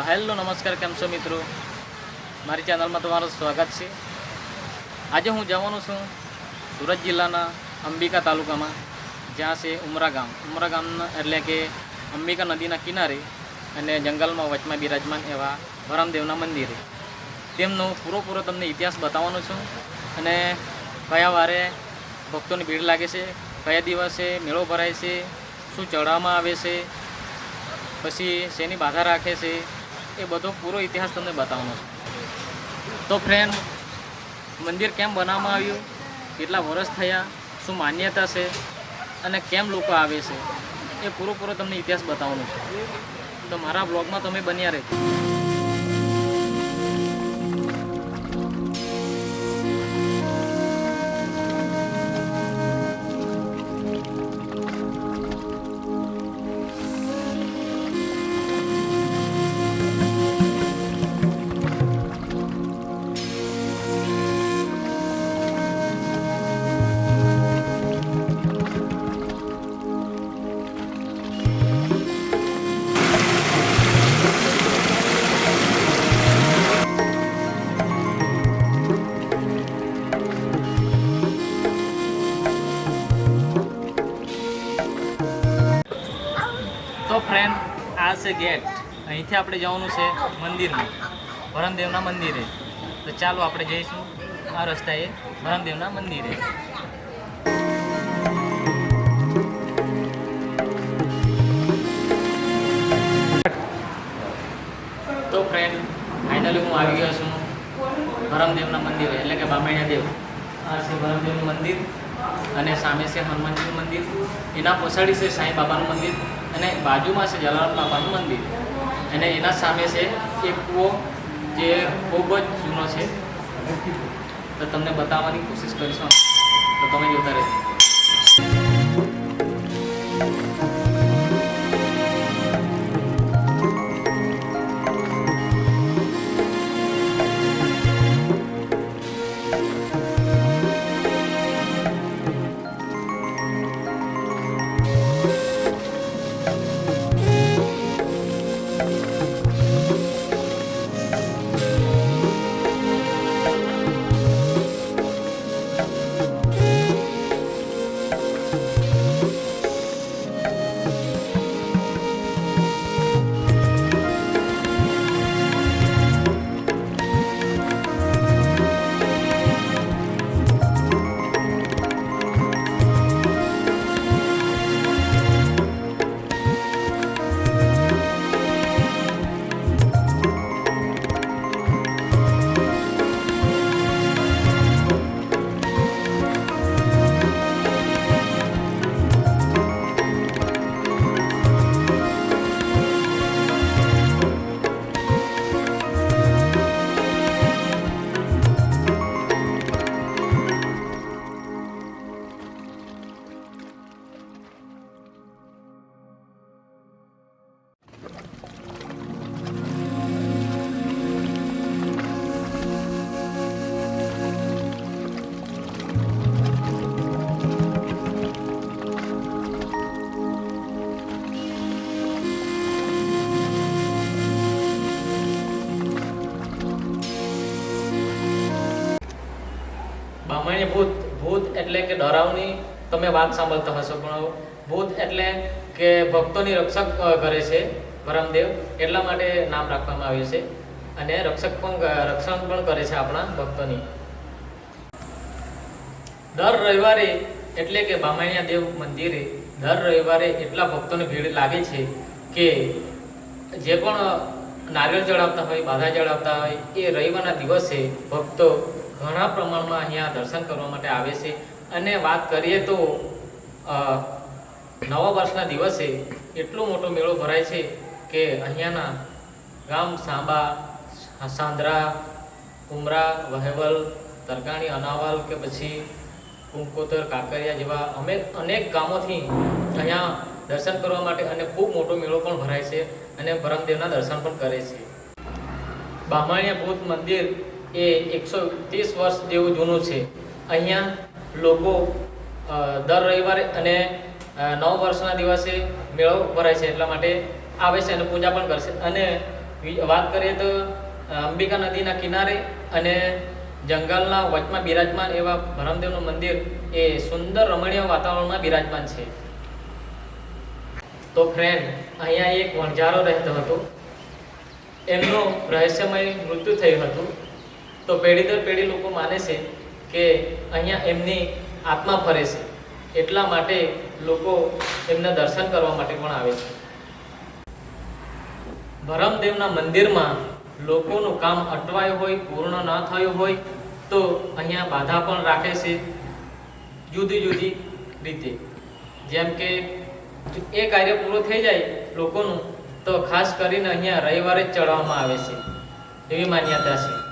Hello નમસ્કાર, કેમ છો મિત્રો? મારી ચેનલમાં તમારું સ્વાગત છે. આજે હું જવાનો છું સુરત જિલ્લાના અંબિકા તાલુકામાં, જ્યાં છે ઉમરા ગામ એટલે કે અંબિકા નદીના કિનારે અને જંગલમાં વચમાં બિરાજમાન એવા ભરમદેવના મંદિરે તેમનો પૂરો તમને ઇતિહાસ બતાવવાનો છું. અને કયા વારે ભક્તોની ભીડ લાગે છે, કયા દિવસે મેળો ભરાય છે, શું ચડાવવામાં આવે છે, પછી શેની બાધા રાખે છે, એ બધો પૂરો ઇતિહાસ તમને બતાવવાનો છે. તો ફ્રેન્ડ, મંદિર કેમ બનાવવામાં આવ્યું, કેટલા વર્ષ થયા, શું માન્યતા છે અને કેમ લોકો આવે છે, એ પૂરો તમને ઇતિહાસ બતાવવાનો છે. તો મારા બ્લોગમાં તમે બન્યા રહેજો. તો ફ્રેન્ડ, આ છે ગેટ. અહીંથી આપણે જવાનું છે મંદિરમાં, ભરમદેવના મંદિરે. તો ચાલો આપણે જઈશું આ રસ્તાએ ભરમદેવના મંદિરે. તો ફ્રેન્ડ, ફાઇનલી હું આવી ગયો છું ભરમદેવના મંદિરે, એટલે કે બામણિયા દેવ. આ છે ભરમદેવનું મંદિર અને સામે છે હનુમાનજીનું મંદિર. એના પછાડી છે સાંઈ બાબાનું મંદિર અને બાજુમાં છે જલારામ બાપાનું મંદિર. અને એના સામે છે એક કૂવો, જે ખૂબ જ જૂનો છે. તો તમને બતાવવાની કોશિશ કરીશું, તો તમે જોતા રહેજો. બામણીયા ભૂત એટલે કે ડરાવની તમે વાત સાંભળતા હશો, પણ ભૂત એટલે કે ભક્તોની રક્ષક કરે છે ભરમદેવ, એટલા માટે નામ રાખવામાં આવ્યું છે. અને રક્ષણ પણ કરે છે આપણા ભક્તોની. દર રવિવારે એટલે કે બામણિયા દેવ મંદિરે દર રવિવારે એટલા ભક્તોની ભીડ લાગે છે કે જે પણ નારિયેળ ચડાવતા હોય, બાધા ચડાવતા હોય, એ રવિવારના દિવસે ભક્તો ઘણા પ્રમાણમાં અહીંયા દર્શન કરવા માટે આવે છે. અને વાત કરીએ તો નવા વર્ષના દિવસે એટલો મોટો મેળો ભરાય છે કે અહીંયાના ગામ સાંબા, સાંદ્રા, ઉમરા, વહેવલ, તરગાણી, અનાવલ કે પછી કુંકોતર, કાંકરિયા જેવા અનેક ગામોથી અહીંયા દર્શન કરવા માટે અને ખૂબ મોટો મેળો પણ ભરાય છે અને ભરમદેવના દર્શન પણ કરે છે. બામણિયા ભૂત મંદિર એ 130 વર્ષ જેવું જૂનું છે. અહીંયા લોકો દર રવિવારે અને નવ વર્ષના દિવસે મેળો ભરાય છે, એટલા માટે આવે છે અને પૂજા પણ કરશે. અને વાત કરીએ તો અંબિકા નદીના કિનારે અને જંગલના વચમાં બિરાજમાન એવા ભરમદેવનું મંદિર એ સુંદર રમણીય વાતાવરણમાં બિરાજમાન છે. તો ફ્રેન્ડ, અહીંયા એક વણઝારો રહેતો હતો. એમનું રહસ્યમય મૃત્યુ થયું હતું. તો પેઢી દર પેઢી લોકો માને છે કે અહીંયા એમની આત્મા ફરે છે, એટલા માટે લોકો એમના દર્શન કરવા માટે પણ આવે છે. ભરમદેવના મંદિરમાં લોકોનું કામ અટવાયું હોય, પૂર્ણ ન થયું હોય તો અહીંયા બાધા પણ રાખે છે જુદી જુદી રીતે. જેમ કે એ કાર્ય પૂરું થઈ જાય લોકોનું, તો ખાસ કરીને અહીંયા રવિવારે જ ચડાવવામાં આવે છે, એવી માન્યતા છે.